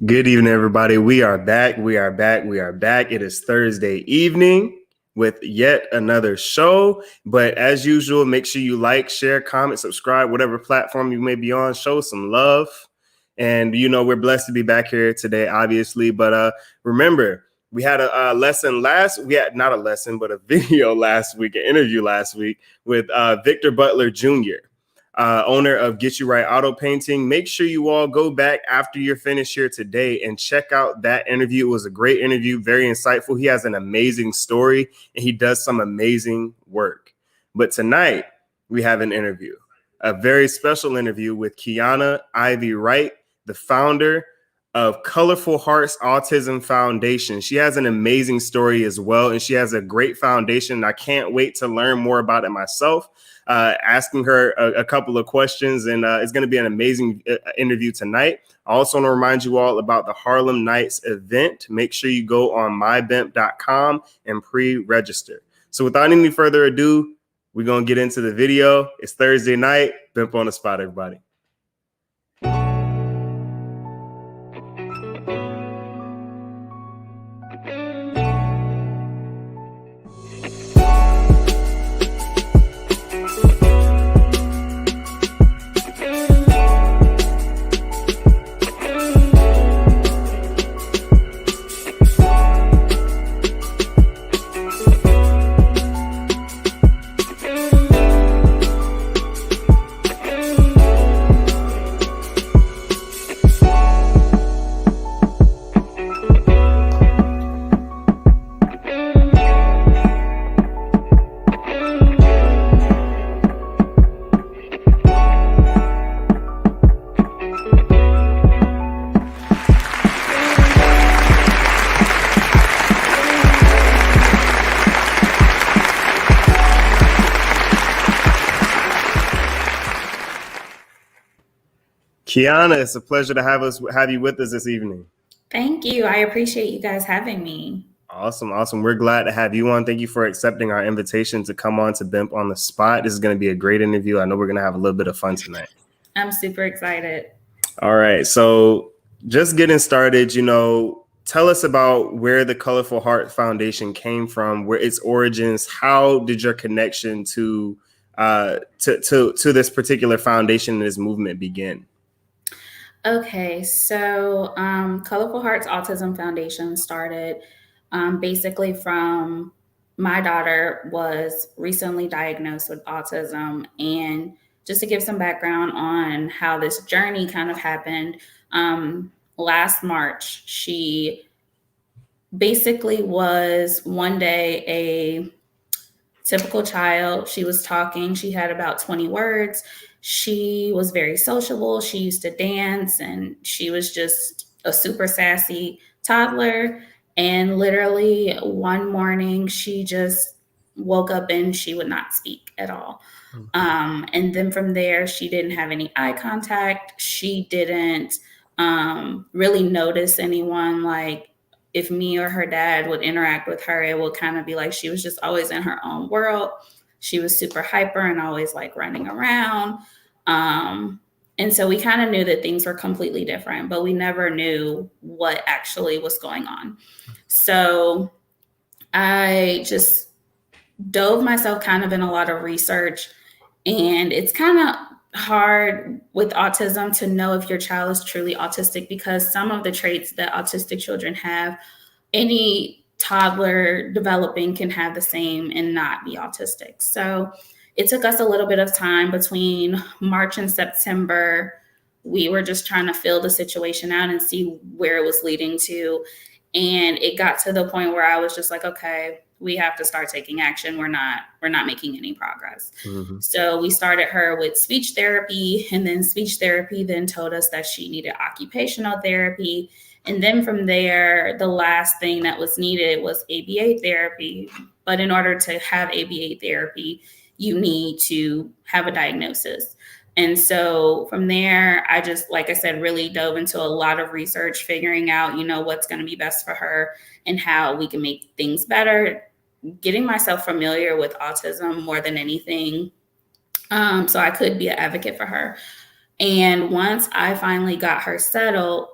Good evening, everybody. We are back. We are back. We are back. It is Thursday evening with yet another show. But as usual, make sure you like, share, comment, subscribe, whatever platform you may be on. Show some love. And, we're blessed to be back here today, obviously. But remember, we had a lesson we had not a lesson, but a video last week, an interview last week with Victor Butler Jr., owner of Get You Right Auto Painting. Make sure you all go back after you're finished here today and check out that interview. It was a great interview, very insightful. He has an amazing story and he does some amazing work. But tonight we have an interview, a very special interview with KIANA Ivy-WRIGHT, the founder of Colorful Hearts Autism Foundation. She has an amazing story as well, and she has a great foundation. I can't wait to learn more about it myself. Asking her a couple of questions, and it's going to be an amazing interview tonight. I also want to remind you all about the Harlem Nights event. Make sure you go on mybimp.com and pre-register. So without any further ado, we're going to get into the video. It's Thursday night. Bimp on the spot, everybody. KIANA, it's a pleasure to have you with us this evening. Thank you. I appreciate you guys having me. Awesome. We're glad to have you on. Thank you for accepting our invitation to come on to Bimp on the Spot. This is going to be a great interview. I know we're going to have a little bit of fun tonight. I'm super excited. All right. So just getting started, tell us about where the Colorful Heart Foundation came from, where its origins. How did your connection to this particular foundation and this movement begin? Okay, so Colorful Hearts Autism Foundation started basically from my daughter was recently diagnosed with autism. And just to give some background on how this journey kind of happened, last March, she basically was one day a typical child. She was talking. She had about 20 words. She was very sociable. She used to dance, and she was just a super sassy toddler. And literally one morning, she just woke up and she would not speak at all. And then from there, she didn't have any eye contact. She didn't really notice anyone. Like, if me or her dad would interact with her, it would kind of be like she was just always in her own world. She was super hyper and always like running around. And so we kind of knew that things were completely different, but we never knew what actually was going on. So I just dove myself kind of in a lot of research, and it's kind of hard with autism to know if your child is truly autistic, because some of the traits that autistic children have, any toddler developing can have the same and not be autistic. So it took us a little bit of time between March and September. We were just trying to fill the situation out and see where it was leading to. And it got to the point where I was just like, okay, we have to start taking action. We're not making any progress. Mm-hmm. So we started her with speech therapy, and then speech therapy then told us that she needed occupational therapy. And then from there, the last thing that was needed was ABA therapy. But in order to have ABA therapy, you need to have a diagnosis. And so from there, I just, like I said, really dove into a lot of research, figuring out, what's going to be best for her and how we can make things better, getting myself familiar with autism more than anything, so I could be an advocate for her. And once I finally got her settled,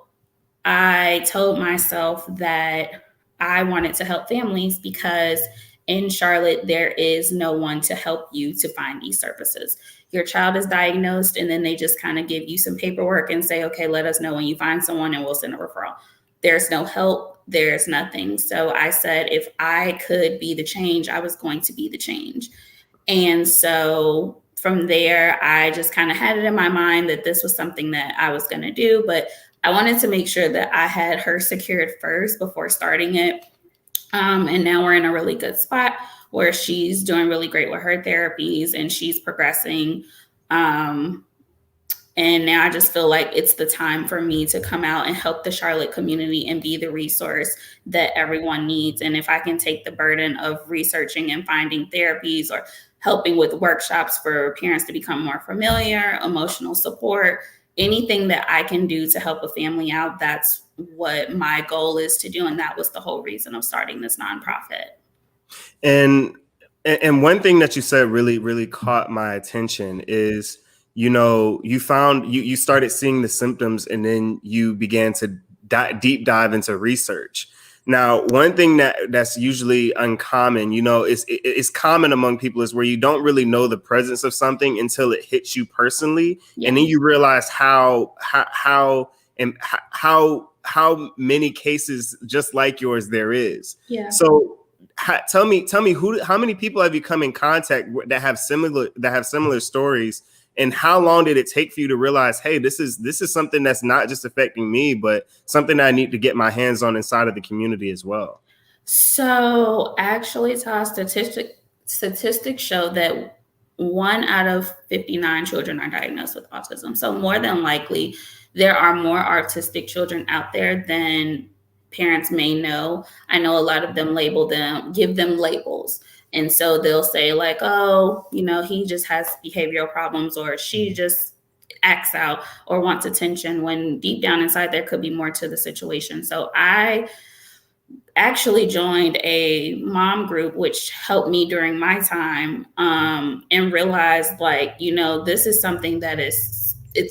I told myself that I wanted to help families because in Charlotte, there is no one to help you to find these services. Your child is diagnosed, and then they just kind of give you some paperwork and say, okay, let us know when you find someone and we'll send a referral. There's no help, there's nothing. So I said, if I could be the change, I was going to be the change. And so from there, I just kind of had it in my mind that this was something that I was going to do, but I wanted to make sure that I had her secured first before starting it. And now we're in a really good spot where she's doing really great with her therapies and she's progressing. And now I just feel like it's the time for me to come out and help the Charlotte community and be the resource that everyone needs. And if I can take the burden of researching and finding therapies or helping with workshops for parents to become more familiar, emotional support, anything that I can do to help a family out, that's what my goal is to do. And that was the whole reason of starting this nonprofit. And one thing that you said really caught my attention is, you found you started seeing the symptoms and then you began to deep dive into research. Now, one thing that's usually uncommon, it's common among people is where you don't really know the presence of something until it hits you personally. Yeah. And then you realize how many cases just like yours there is. Yeah. So tell me how many people have you come in contact with that have similar stories, and how long did it take for you to realize, hey, this is something that's not just affecting me, but something that I need to get my hands on inside of the community as well? So actually, TAZ statistics show that 1 out of 59 children are diagnosed with autism. So more than likely, there are more autistic children out there than parents may know. I know a lot of them give them labels. And so they'll say like, oh, he just has behavioral problems, or she just acts out or wants attention, when deep down inside there could be more to the situation. So I actually joined a mom group, which helped me during my time, and realized this is something that it's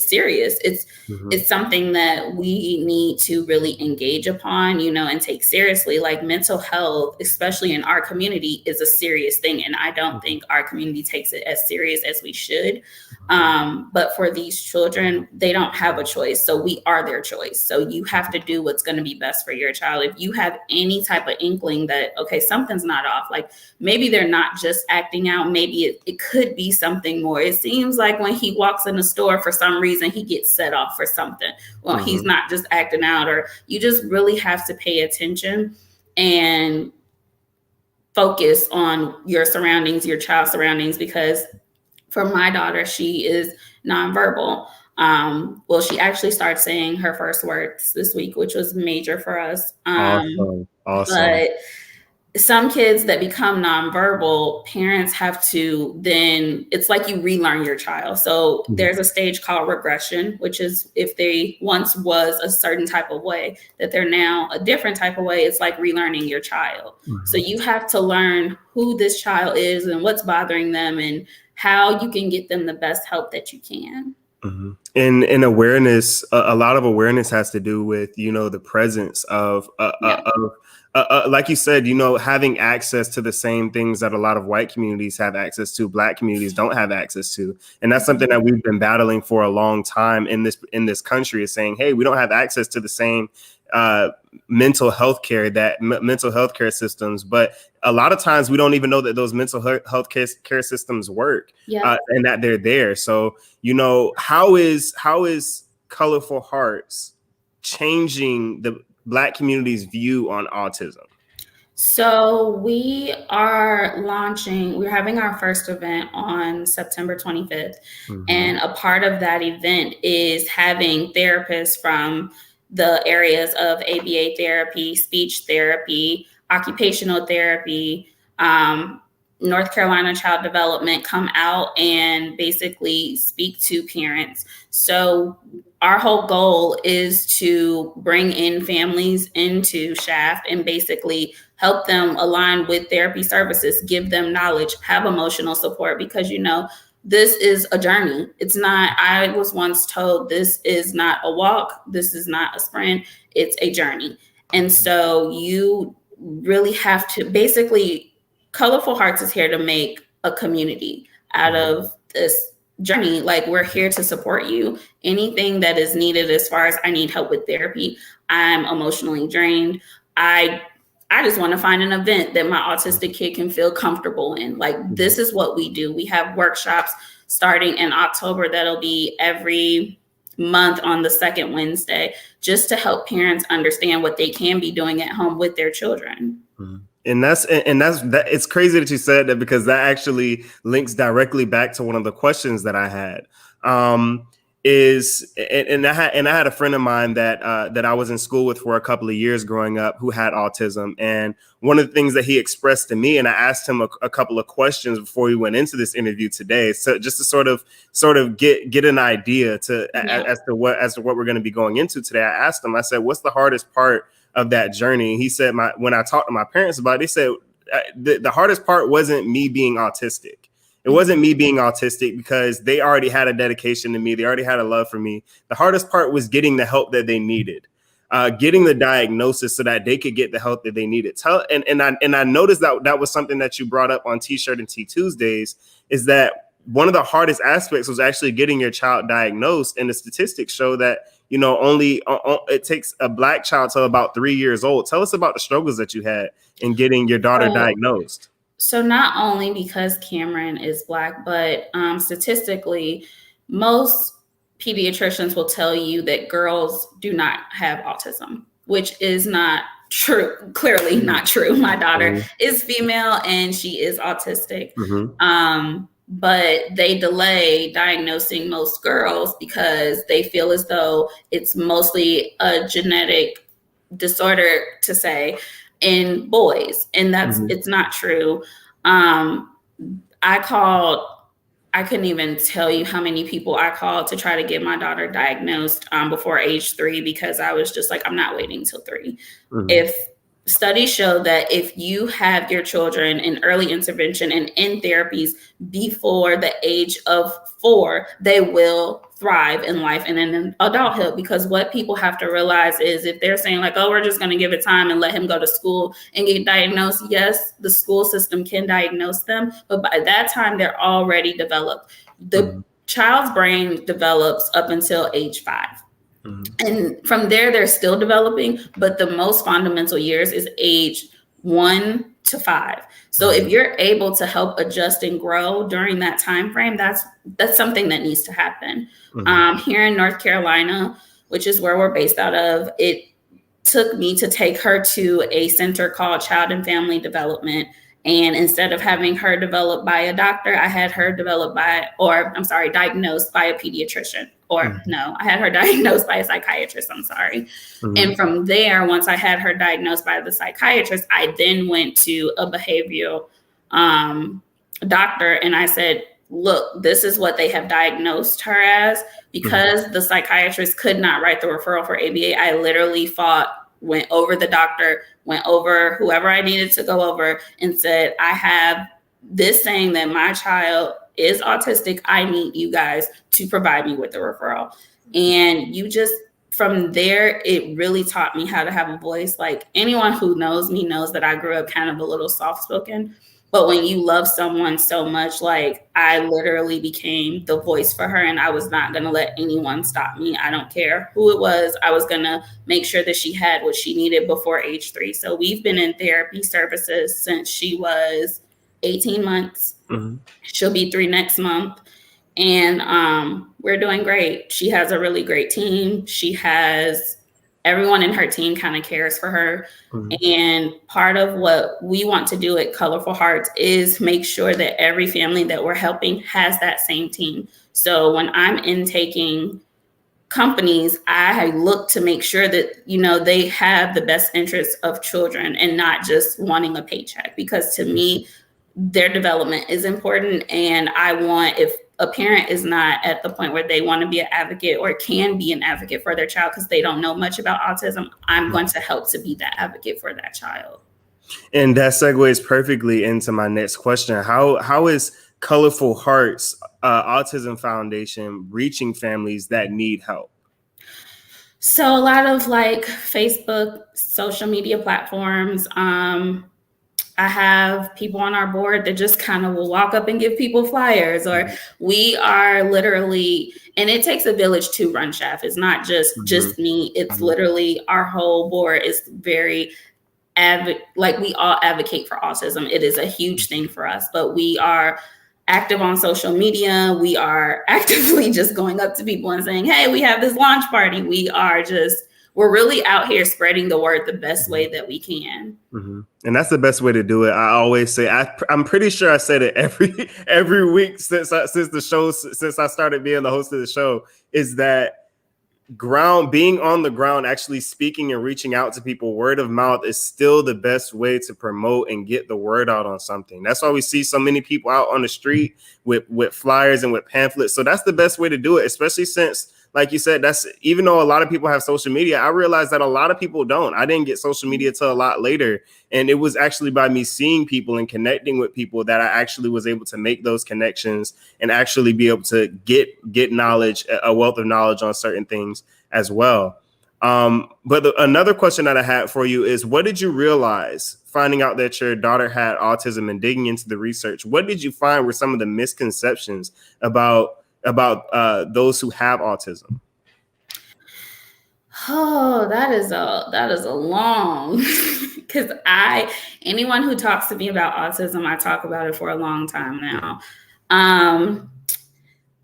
serious. It's something that we need to really engage upon, and take seriously. Like mental health, especially in our community, is a serious thing. And I don't think our community takes it as serious as we should. But for these children, they don't have a choice. So we are their choice. So you have to do what's going to be best for your child. If you have any type of inkling that, okay, something's not off, like maybe they're not just acting out, maybe it could be something more. It seems like when he walks in the store, for some reason, he gets set off for something. Well, he's not just acting out, or you just really have to pay attention and focus on your surroundings, your child's surroundings, because for my daughter, she is nonverbal. Well, she actually started saying her first words this week, which was major for us. Awesome. But some kids that become nonverbal, parents have to then, it's like you relearn your child. So there's a stage called regression, which is if they once was a certain type of way, that they're now a different type of way. It's like relearning your child. So you have to learn who this child is and what's bothering them and how you can get them the best help that you can. And awareness, a lot of awareness has to do with, the presence of like you said, having access to the same things that a lot of white communities have access to, Black communities don't have access to. And that's something that we've been battling for a long time in this country, is saying, hey, we don't have access to the same mental health care systems. But a lot of times we don't even know that those mental health care systems work, and that they're there. So, how is Colorful Hearts changing the Black community's view on autism? So we're having our first event on September 25th. And a part of that event is having therapists from the areas of ABA therapy, speech therapy, occupational therapy, North Carolina Child Development come out and basically speak to parents. So our whole goal is to bring in families into Shaft and basically help them align with therapy services, give them knowledge, have emotional support, because, this is a journey. It's not, I was once told, this is not a walk, this is not a sprint, it's a journey. And so you really have to, basically, Colorful Hearts is here to make a community out of this journey. Like, we're here to support you. Anything that is needed, as far as I need help with therapy, I'm emotionally drained, I just want to find an event that my autistic kid can feel comfortable in. Like, this is what we do. We have workshops starting in October that'll be every month on the second Wednesday, just to help parents understand what they can be doing at home with their children. And that's it's crazy that you said that, because that actually links directly back to one of the questions that I had. I had a friend of mine that I was in school with for a couple of years growing up, who had autism. And one of the things that he expressed to me, and I asked him a couple of questions before we went into this interview today, so just to sort of get an idea as to what we're going to be going into today. I asked him, I said, what's the hardest part of that journey? And he said, when I talked to my parents about it, they said the hardest part wasn't me being autistic. It wasn't me being autistic, because they already had a dedication to me. They already had a love for me. The hardest part was getting the help that they needed, getting the diagnosis so that they could get the help that they needed. And I noticed that was something that you brought up on T-shirt and T Tuesdays, is that one of the hardest aspects was actually getting your child diagnosed. And the statistics show that, only it takes a Black child till about 3 years old. Tell us about the struggles that you had in getting your daughter diagnosed. So not only because Cameron is Black, but statistically, most pediatricians will tell you that girls do not have autism, which is not true. Clearly not true. My daughter is female and she is autistic. But they delay diagnosing most girls because they feel as though it's mostly a genetic disorder, to say, in boys, and it's not true. I couldn't even tell you how many people I called to try to get my daughter diagnosed before age 3, because I was just like, I'm not waiting till 3. If studies show that if you have your children in early intervention and in therapies before the age of 4, they will thrive in life and in adulthood. Because what people have to realize is, if they're saying like, oh, we're just going to give it time and let him go to school and get diagnosed, yes, the school system can diagnose them, but by that time they're already developed. The child's brain develops up until age 5. And from there, they're still developing, but the most fundamental years is age 1 to 5. So if you're able to help adjust and grow during that time frame, that's something that needs to happen. Here in North Carolina, which is where we're based out of, it took me to take her to a center called Child and Family Development. And instead of having her developed by a doctor, I had her diagnosed by a pediatrician. I had her diagnosed by a psychiatrist, And from there, once I had her diagnosed by the psychiatrist, I then went to a behavioral doctor, and I said, look, this is what they have diagnosed her as. Because the psychiatrist could not write the referral for ABA, I literally went over the doctor, went over whoever I needed to go over, and said, I have this saying that my child is autistic. I need you guys to provide me with the referral. And from there, it really taught me how to have a voice. Like, anyone who knows me knows that I grew up kind of a little soft-spoken. But when you love someone so much, like, I literally became the voice for her, and I was not going to let anyone stop me. I don't care who it was. I was going to make sure that she had what she needed before age 3. So we've been in therapy services since she was 18 months. She'll be 3 next month. And we're doing great. She has a really great team. Everyone in her team kind of cares for her. And part of what we want to do at Colorful Hearts is make sure that every family that we're helping has that same team. So when I'm intaking companies, I look to make sure that, they have the best interests of children and not just wanting a paycheck. Because to me, their development is important. And if a parent is not at the point where they want to be an advocate or can be an advocate for their child because they don't know much about autism, I'm going to help to be that advocate for that child. And that segues perfectly into my next question. How is Colorful Hearts Autism Foundation reaching families that need help? So a lot of like Facebook, social media platforms. I have people on our board that just kind of will walk up and give people flyers, or we are literally, and it takes a village to run Chef. It's not just me. It's literally our whole board is very like we all advocate for autism. It is a huge thing for us, but we are active on social media. We are actively just going up to people and saying, hey, we have this launch party. We're really out here spreading the word the best way that we can. Mm-hmm. And that's the best way to do it. I always say, I'm pretty sure I said it every week since I started being the host of the show, is that being on the ground, actually speaking and reaching out to people, word of mouth is still the best way to promote and get the word out on something. That's why we see so many people out on the street with flyers and with pamphlets. So that's the best way to do it, especially since, like you said, that's, even though a lot of people have social media, I realized that a lot of people don't. I didn't get social media till a lot later. And it was actually by me seeing people and connecting with people that I actually was able to make those connections and actually be able to get knowledge, a wealth of knowledge on certain things as well. But another question that I had for you is, what did you realize finding out that your daughter had autism and digging into the research? What did you find were some of the misconceptions about those who have autism? Oh, that is a long, because anyone who talks to me about autism, I talk about it for a long time now.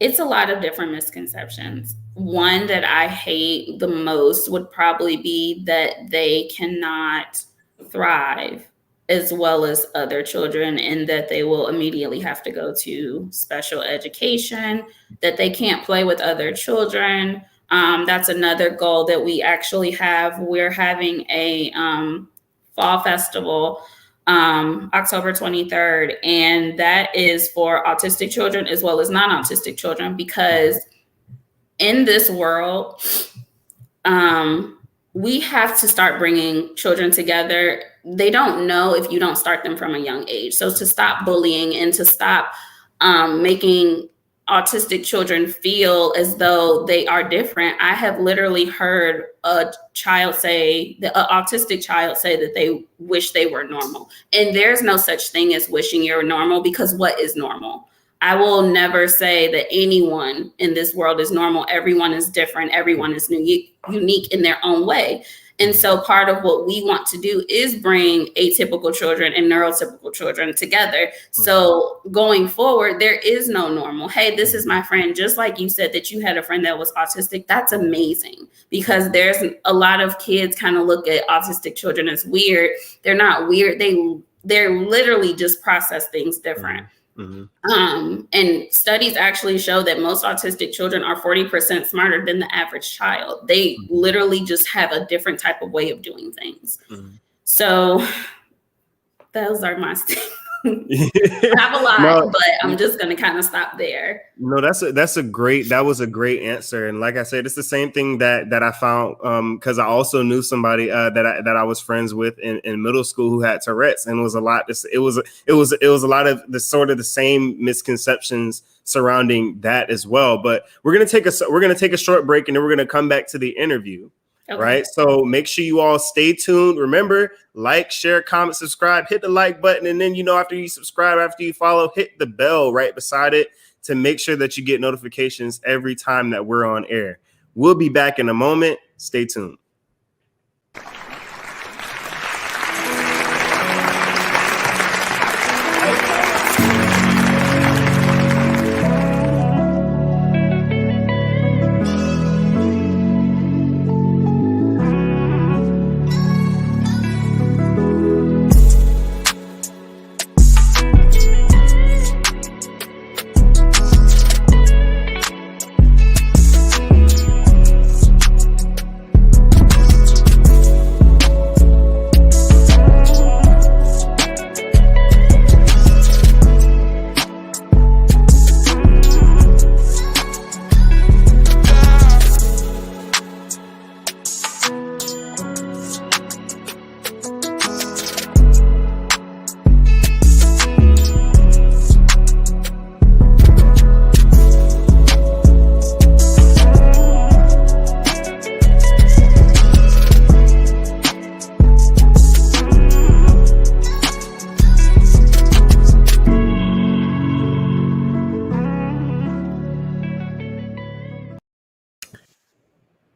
It's a lot of different misconceptions. One that I hate the most would probably be that they cannot thrive as well as other children, and that they will immediately have to go to special education, that they can't play with other children. That's another goal that we actually have. We're having a fall festival October 23rd, and that is for autistic children as well as non-autistic children, because in this world, we have to start bringing children together. They don't know if you don't start them from a young age. So to stop bullying and to stop making autistic children feel as though they are different. I have literally heard an autistic child say that they wish they were normal. And there's no such thing as wishing you're normal, because what is normal? I will never say that anyone in this world is normal. Everyone is different. Everyone is unique in their own way. And so part of what we want to do is bring atypical children and neurotypical children together. So going forward, there is no normal. Hey, this is my friend. Just like you said that you had a friend that was autistic. That's amazing, because there's a lot of kids kind of look at autistic children as weird. They're not weird. They're literally just process things different. Mm-hmm. And studies actually show that most autistic children are 40% smarter than the average child. They literally just have a different type of way of doing things. Mm-hmm. So those are my things. I have a lot, but I'm just going to kind of stop there. No, that was a great answer. And like I said, it's the same thing that I found, because I also knew somebody that I was friends with in middle school who had Tourette's, and it was a lot of the sort of the same misconceptions surrounding that as well. But we're gonna take a short break, and then we're gonna come back to the interview. Okay. Right. So make sure you all stay tuned. Remember, like, share, comment, subscribe, hit the like button. And then, after you subscribe, after you follow, hit the bell right beside it to make sure that you get notifications every time that we're on air. We'll be back in a moment. Stay tuned.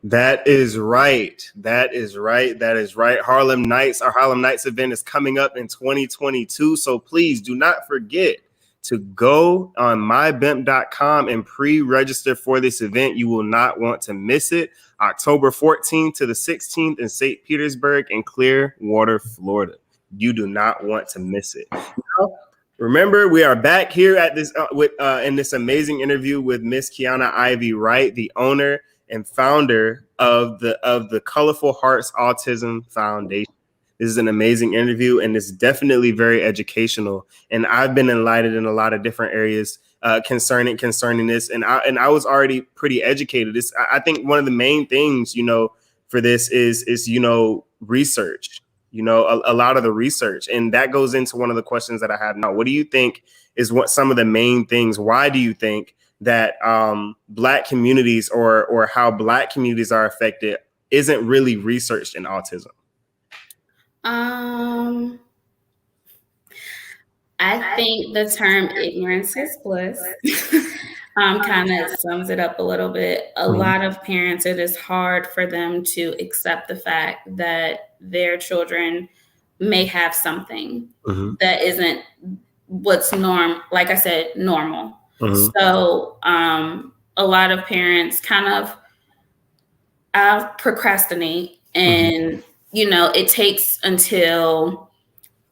That is right. That is right. That is right. Harlem Nights, our Harlem Nights event is coming up in 2022. So please do not forget to go on mybimp.com and pre-register for this event. You will not want to miss it. October 14th to the 16th in St. Petersburg and Clearwater, Florida. You do not want to miss it. Now, remember, we are back here at this in this amazing interview with Miss KIANA Ivy-WRIGHT, the owner and founder of the Colorful Hearts Autism Foundation. This is an amazing interview, and it's definitely very educational. And I've been enlightened in a lot of different areas concerning this. And I was already pretty educated. I think one of the main things, for this is research. A lot of the research, and that goes into one of the questions that I have now. What do you think is what some of the main things? Why do you think that Black communities or how Black communities are affected isn't really researched in autism? I think the term ignorance is bliss kind of sums it up a little bit. A lot of parents, it is hard for them to accept the fact that their children may have something that isn't what's like I said, normal. So a lot of parents kind of procrastinate, and it takes until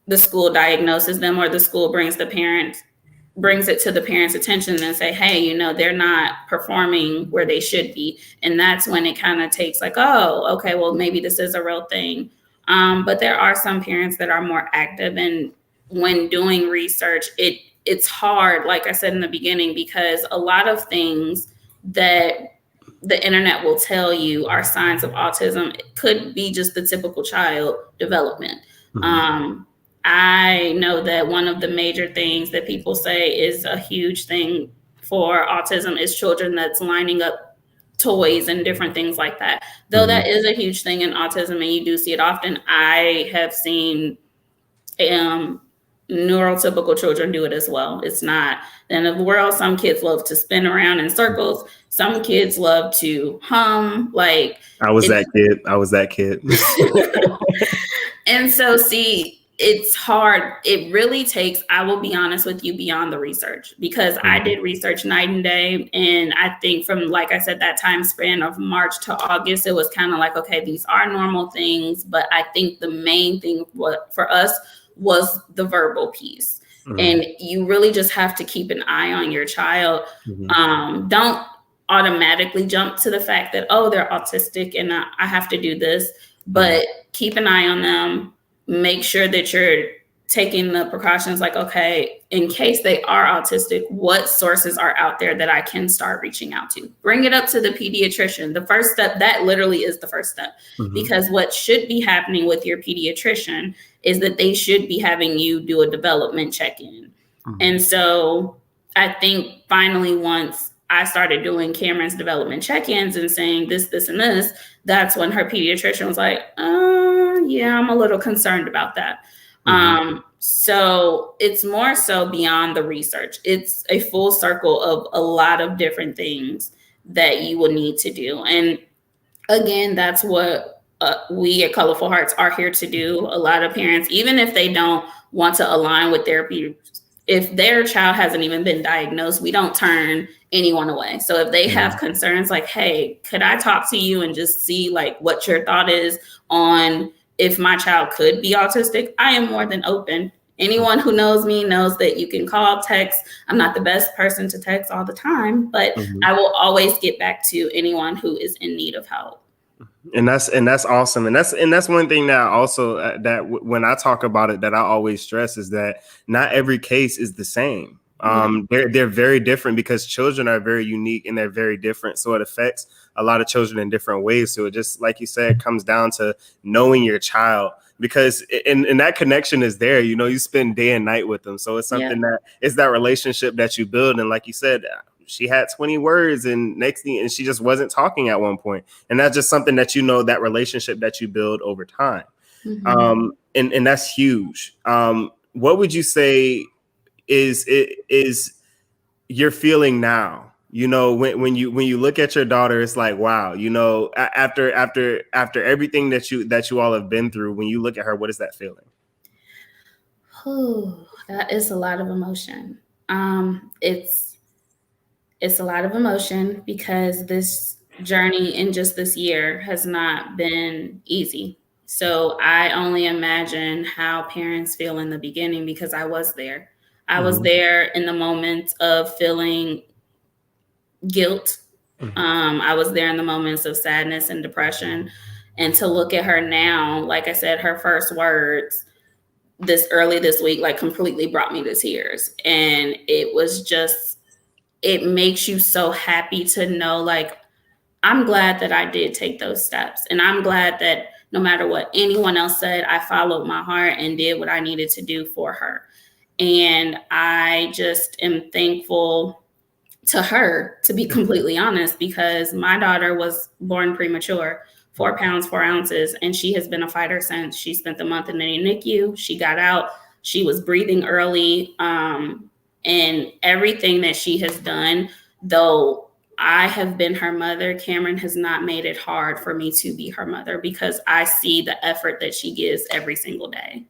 the school diagnoses them or the school brings it to the parents' attention and say, hey, they're not performing where they should be. And that's when it kind of takes like, oh, okay, well, maybe this is a real thing. But there are some parents that are more active, and when doing research, it's hard, like I said in the beginning, because a lot of things that the internet will tell you are signs of autism. It could be just the typical child development. I know that one of the major things that people say is a huge thing for autism is children that's lining up toys and different things like that. Though that is a huge thing in autism, and you do see it often, I have seen neurotypical children do it as well. It's not the end of the world. Some kids love to spin around in circles. Some kids love to hum. Like I was that kid. And so, see, it's hard. It really takes, I will be honest with you, beyond the research, because I did research night and day. And I think from, like I said, that time span of March to August, it was kind of like, okay, these are normal things. But I think the main thing for us was the verbal piece. And you really just have to keep an eye on your child. Don't automatically jump to the fact that, oh, they're autistic and I have to do this, but keep an eye on them. Make sure that you're taking the precautions, like, okay, in case they are autistic, what sources are out there that I can start reaching out to? Bring it up to the pediatrician. The first step, that literally is the first step, because what should be happening with your pediatrician is that they should be having you do a development check-in. And so I think finally, once I started doing Cameron's development check-ins and saying this, this, and this, that's when her pediatrician was like, yeah, I'm a little concerned about that. So it's more so beyond the research. It's a full circle of a lot of different things that you will need to do. And again, that's what we at Colorful Hearts are here to do. A lot of parents, even if they don't want to align with therapy, if their child hasn't even been diagnosed, we don't turn anyone away. So if they have concerns like, hey, could I talk to you and just see like what your thought is on if my child could be autistic, I am more than open. Anyone who knows me knows that you can call, text. I'm not the best person to text all the time, but I will always get back to anyone who is in need of help. And that's awesome. And that's one thing that also when I talk about it, that I always stress is that not every case is the same. They're very different, because children are very unique and they're very different. So it affects a lot of children in different ways. So it just, like you said, comes down to knowing your child, because and that connection is there. You spend day and night with them. So it's something that it's that relationship that you build. And like you said, she had 20 words and and she just wasn't talking at one point. And that's just something that, that relationship that you build over time. And that's huge. What would you say is you're feeling now, You know, when you look at your daughter, it's like, wow, you know, after everything that you all have been through, when you look at her, what is that feeling? That is a lot of emotion. It's a lot of emotion because this journey in just this year has not been easy. So I only imagine how parents feel in the beginning because I was there. I was there in the moments of feeling guilt. I was there in the moments of sadness and depression. And to look at her now, like I said, her first words this week, like completely brought me to tears. And it was just, it makes you so happy to know, like, I'm glad that I did take those steps. And I'm glad that no matter what anyone else said, I followed my heart and did what I needed to do for her. And I just am thankful to her, to be completely honest, because my daughter was born premature, 4 pounds, 4 ounces, and she has been a fighter since. She spent the month in the NICU. She got out. She was breathing early. And everything that she has done, though I have been her mother, Cameron has not made it hard for me to be her mother because I see the effort that she gives every single day.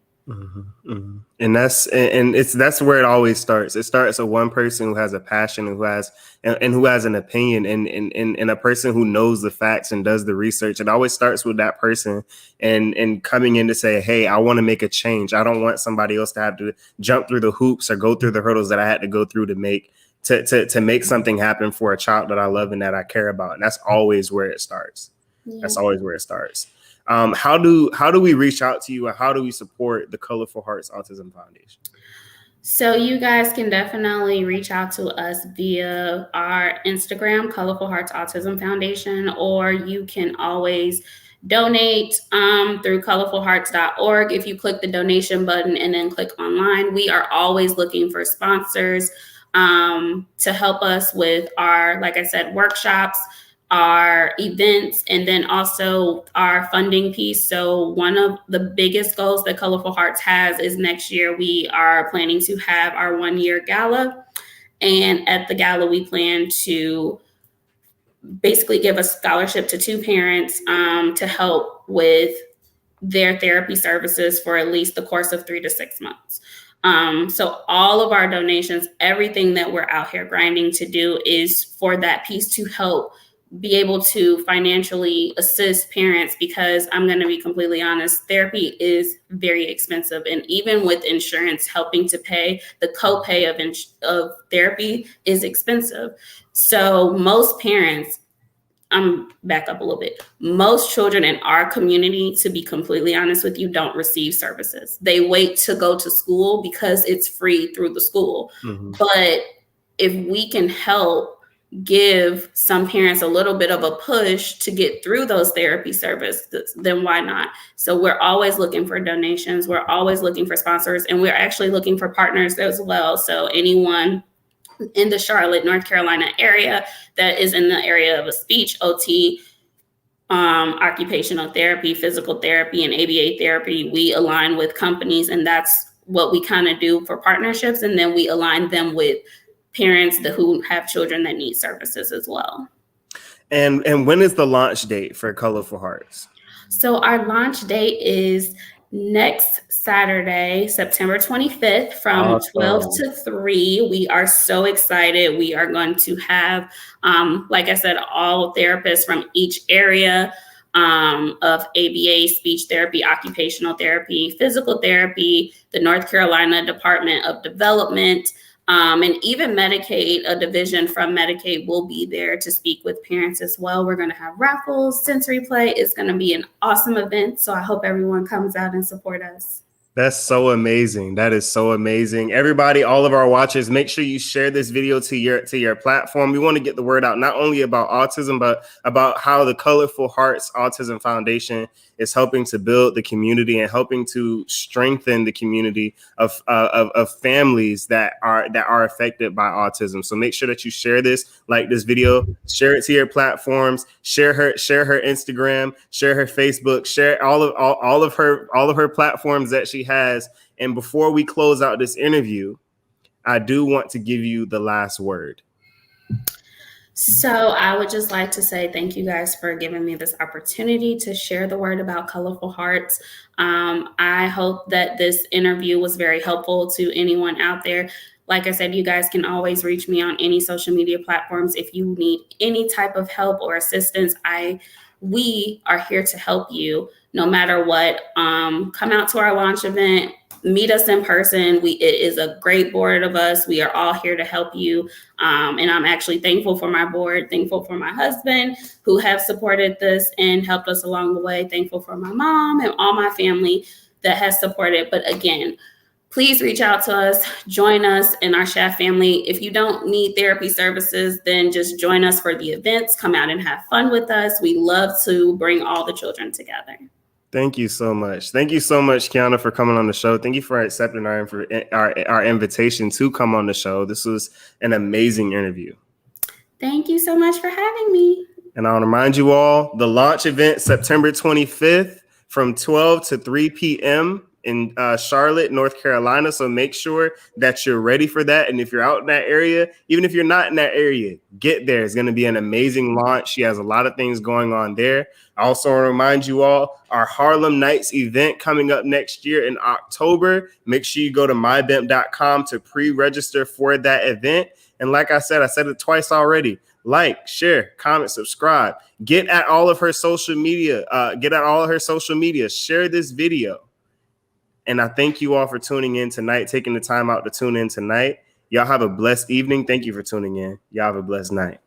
And that's where it always starts. It starts with one person who has a passion, who has an opinion, and a person who knows the facts and does the research. It always starts with that person and coming in to say, hey, I want to make a change. I don't want somebody else to have to jump through the hoops or go through the hurdles that I had to go through to make something happen for a child that I love and that I care about. And that's always where it starts. Yeah. That's always where it starts. How do we reach out to you, and how do we support the Colorful Hearts Autism Foundation? So you guys can definitely reach out to us via our Instagram, Colorful Hearts Autism Foundation, or you can always donate through colorfulhearts.org. If you click the donation button and then click online, we are always looking for sponsors to help us with our, like I said, workshops, our events, and then also our funding piece. So one of the biggest goals that Colorful Hearts has is next year we are planning to have our 1-year gala. And at the gala, we plan to basically give a scholarship to 2 parents to help with their therapy services for at least the course of 3 to 6 months. So all of our donations, everything that we're out here grinding to do is for that piece to help be able to financially assist parents, because I'm going to be completely honest, therapy is very expensive. And even with insurance helping to pay, the copay of therapy is expensive. So most parents, back up a little bit. Most children in our community, to be completely honest with you, don't receive services. They wait to go to school because it's free through the school. But if we can help give some parents a little bit of a push to get through those therapy services, then why not? So we're always looking for donations. We're always looking for sponsors, and we're actually looking for partners as well. So anyone in the Charlotte, North Carolina area that is in the area of a speech, OT, occupational therapy, physical therapy, and ABA therapy, we align with companies, and that's what we kind of do for partnerships. And then we align them with parents who have children that need services as well. And when is the launch date for Colorful Hearts? So our launch date is next Saturday, September 25th from 12 to 3. We are so excited. We are going to have, like I said, all therapists from each area of ABA, speech therapy, occupational therapy, physical therapy, the North Carolina Department of Development, and even Medicaid, a division from Medicaid will be there to speak with parents as well. We're going to have raffles, sensory play. It's going to be an awesome event. So I hope everyone comes out and support us. That's so amazing. That is so amazing. Everybody, all of our watchers, make sure you share this video to your platform. We want to get the word out, not only about autism, but about how the Colorful Hearts Autism Foundation is helping to build the community and helping to strengthen the community of families that are affected by autism. So make sure that you share this, like this video, share it to your platforms, share her Instagram, share her Facebook, share all of her platforms that she has. And before we close out this interview, I do want to give you the last word. So I would just like to say thank you guys for giving me this opportunity to share the word about Colorful Hearts. I hope that this interview was very helpful to anyone out there. Like I said, you guys can always reach me on any social media platforms if you need any type of help or assistance. We are here to help you no matter what. Come out to our launch event, meet us in person. It is a great board of us. We are all here to help you. And I'm actually thankful for my board, thankful for my husband who have supported this and helped us along the way. Thankful for my mom and all my family that has supported. But again, please reach out to us, join us in our chef family. If you don't need therapy services, then just join us for the events. Come out and have fun with us. We love to bring all the children together. Thank you so much. Thank you so much, KIANA, for coming on the show. Thank you for accepting our invitation to come on the show. This was an amazing interview. Thank you so much for having me. And I'll remind you all, the launch event, September 25th from 12 to 3 p.m. in Charlotte, North Carolina. So make sure that you're ready for that. And if you're out in that area, even if you're not in that area, get there. It's going to be an amazing launch. She has a lot of things going on there. I also want to remind you all, our Harlem Nights event coming up next year in October. Make sure you go to mybemp.com to pre-register for that event. And like I said it twice already. Like, share, comment, subscribe. Get at all of her social media. Share this video. And I thank you all for tuning in tonight, taking the time out to tune in tonight. Y'all have a blessed evening. Thank you for tuning in. Y'all have a blessed night.